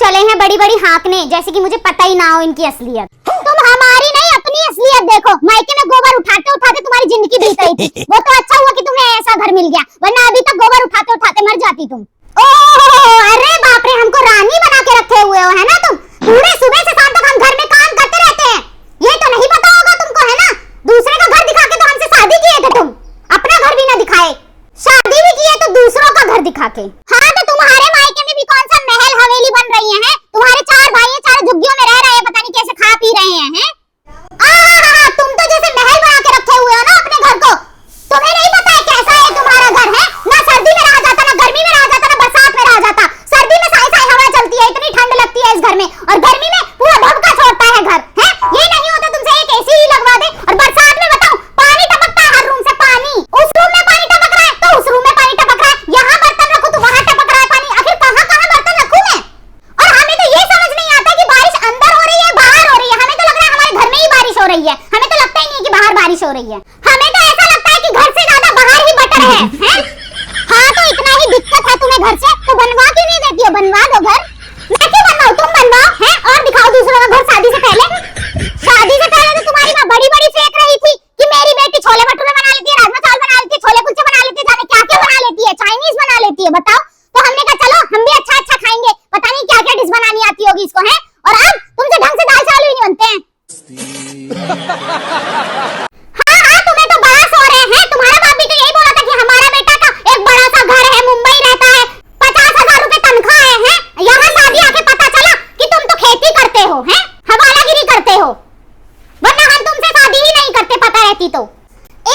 चले हैं बड़ी बड़ी हाँकने, जैसे कि मुझे पता ही ना हो इनकी असलियत। तुम हमारी नहीं अपनी असलियत देखो। मायके में गोबर उठाते उठाते तुम्हारी जिंदगी बीत गई थी, वो तो अच्छा हुआ कि तुम्हें ऐसा घर मिल गया, वरना अभी तक गोबर उठाते उठाते मर जाती तुम। ओह अरे बाप रे, हमको रानी बना के रखे हुए हो, है ना तुम? पूरे सुबह से शाम तक हम घर में काम करते रहते हैं, ये तो नहीं पता होगा तुमको, है ना? दूसरे का घर दिखा के तो हमसे शादी किए थे तुम, अपना घर भी ना दिखाए, शादी भी किए तो दूसरों का घर दिखा के। हाँ तो तुम्हारे मायके में भी कौन सा महल हवेली बन रही है? तुम्हारे 4 भाई 4 झुग्गियों में रह रहे हैं, पता नहीं कैसे खा पी रहे हैं। तुम तो जैसे महल बना के रखे हुए हो ना अपने घर को। तुम्हें नहीं पता है कैसा है तुम्हारा घर, है ना? सर्दी में रहा जाता, ना गर्मी में रहा जाता, ना बरसात में रहा जाता। सर्दी में साई साई हवा चलती है, इतनी ठंड लगती है इस घर में, और गर्मी में पूरा भभका छोड़ता है घर, है? ये नहीं होता तुमसे एक एसी ही लगवा दे। और बरसात में बताओ, पानी टपकता है हर रूम से, पानी उस रूम में पानी टपक रहा है तो उस रूम में पानी टपक रहा है, यहाँ बर्तन रखो तो वहाँ टपक रहा है पानी। आखिर कहाँ कहाँ बर्तन रखूं मैं? और हमें तो ये समझ नहीं आता कि बारिश अंदर हो रही है बाहर हो रही है। हमें तो लग रहा है हमारे घर में ही बारिश हो रही है, हमें तो लगता ही नहीं है कि बाहर बारिश हो रही है। हमें तो ऐसा लगता है कि घर से ज्यादा बाहर ही बटर है, हैं? हाँ तो इतना ही दिक्कत है तुम्हें घर से, तो बनवा क्यों नहीं देती हो? बनवा दो घर। मैं क्यों बनवाऊं, तुम बनवाओ, हैं? और दिखाओ दूसरों का घर शादी से पहले। शादी से पहले तो तुम्हारी माँ बड़ी बड़ी फेंक रही थी कि मेरी बेटी छोले भटूरे बना लेती है, राजमा चावल बना लेती है, छोले कुलचे बना लेती है, जाने क्या क्या बना लेती है, चाइनीज बना लेती है। बताओ, तो हमने कहा चलो हम भी अच्छा अच्छा खाएंगे, पता नहीं क्या क्या डिश बनानी आती होगी इसको, है? और अब तुमसे ढंग से दाल चावल भी नहीं बनते हैं। हाँ तुम्हें तो बास हो रहे हैं। तुम्हारा बाप भी तो यही बोला था कि हमारा बेटा का एक बड़ा सा घर है, मुंबई रहता है, 50,000 रुपए तनख्वाह है? यहाँ शादी आके पता चला कि तुम तो खेती करते हो, हैं? हवालागिरी करते हो, वरना हम तुमसे शादी ही नहीं करते पता रहती तो।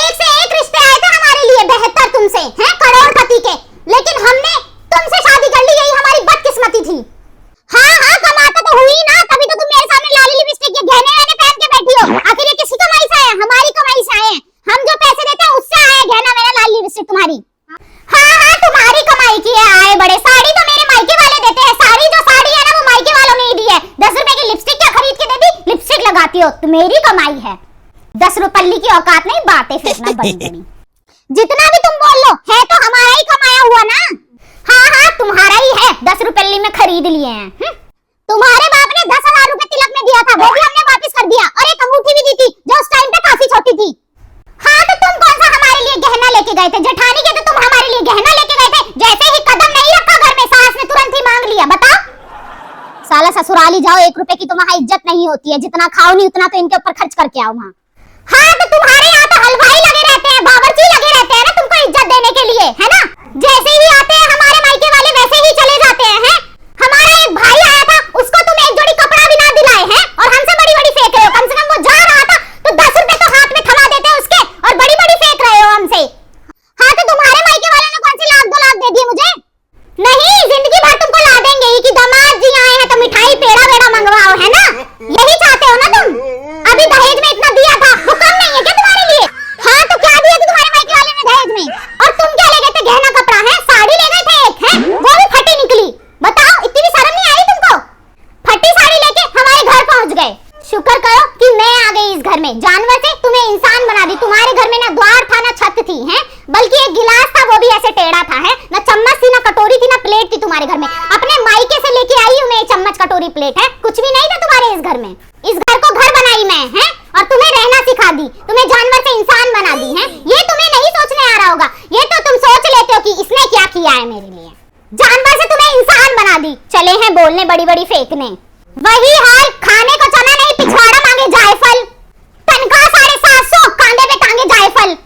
एक से एक रिश्ते आए थे हमारे लिए बेहतर तुमसे, हैं? करोड़पति के, लेकिन हमने तुमसे शादी कर ली, यही हमारी बदकिस्मती थी। हाँ कमाता तो हुई ना, तभी तो तुम मेरे सामने लाली लिपस्टिक के गहने वहने पहन के बैठी हो। आखिर ये किसकी कमाई से आए? हमारी कमाई से आए हैं, हम जो पैसे देते हैं उससे आए हैं गहना वहना लाली लिपस्टिक तुम्हारी। हाँ तुम्हारी कमाई की है आए बड़े। साड़ी तो मेरे मायके वाले देते हैं, साड़ी जो साड़ी है ना वो मायके वालों ने ही दी है। 10 रुपए की लिपस्टिक क्या खरीद के दे दी? लिपस्टिक लगाती हो तो मेरी कमाई है, 10 रुपये की औकात नहीं बातें फेंकना बड़ी बड़ी। जितना भी तुम बोल लो, है तो हमारा ही कमाया हुआ ना। हाँ तुम्हारा ही है, 10 रुपये में खरीद लिए हैं। तुम्हारे बाप ने 10,000 रुपए तिलक में दिया था, वो भी हमने वापस कर दिया, और एक अंगूठी भी दी थी जो उस टाइम पे काफी छोटी थी। हाँ तो तुम कौन सा हमारे लिए गहना लेके गए थे? जेठानी के तो तुम हमारे लिए गहना लेके गए थे, जैसे ही कदम नहीं रखा घर में सास ने तुरंत ही मांग लिया। बताओ, साला ससुराली जाओ, 1 रुपए की तो वहाँ इज्जत नहीं होती है, जितना खाओ नहीं उतना तो इनके ऊपर खर्च करके आओ वहाँ। हाँ तो तुम्हारे यहाँ तो हलवाई लगे रहते हैं, बावर्ची लगे रहते हैं ना तुमको इज्जत देने के लिए, है ना? जैसे ही आते हैं हमारे मायके वाले वैसे ही चले जाते हैं। हमारा एक भाई आया था, उसको तुम एक जोड़ी कपड़ा भी ना दिलाए हैं, और हमसे बड़ी बड़ी फेंक रहे हो। कम से कम वो जा रहा था तो 10 रुपए तो हाथ में थमा देते उसके, और बड़ी बड़ी फेंक रहे हो हमसे। हाँ तो तुम्हारे मायके वालों ने कौन से 1 लाख 2 लाख दे दिए मुझे? नहीं, जिंदगी भर तुमको ला देंगे ही कि दामाद जी आए हैं तो मिठाई पेड़ा वेड़ा मंगवाओ, है ना? यही चाहते हो ना तुम? अभी दहेज में इतना दिया था, वो कम नहीं है क्या तुम्हारे लिए? हाँ तो क्या दिया था तुम्हारे मायके वाले ने दहेज में? और तुम क्या ले गए थे? गहना कपड़ा, है? साड़ी ले गए थे एक, है? वो भी फटी निकली। बताओ, इतनी भी शर्म नहीं आई तुमको? फटी साड़ी लेके हमारे घर पहुंच गए। शुक्र करो कि मैं आ गई इस घर में, जानवर से तुम्हें इंसान बना दी। तुम्हारे घर में ना द्वार था ना छत थी, हैं? बल्कि एक गिलास था, वो भी ऐसे टेढ़ा था, है ना? चम्मच थी ना कटोरी थी ना प्लेट थी तुम्हारे घर में। अपने मायके से लेके आई हूँ मैं चम्मच कटोरी प्लेट, है? कुछ भी नहीं था तुम्हारे इस घर में। इस घर को घर बनाई मैं, है? और तुम्हें रहना सिखा दी, तुम्हें जानवर से इंसान बना दी, है? ये तुम्हें नहीं सोचने आ रहा होगा, ये तो तुम सोच लेते हो कि इसने क्या किया है मेरे लिए। जानवर से तुम्हें इंसान बना दी, चले हैं बोलने बड़ी बड़ी फेंकने। वही हाल, खाने को चना नहीं पिछवाड़ा मांगे जायफल, तनख्वाह 750, कांधे पे टांगे जायफल।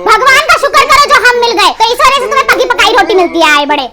भगवान का शुक्र करो जो हम मिल गए, तो इस वजह से तुम्हें पकी पकाई रोटी मिलती है आए बड़े।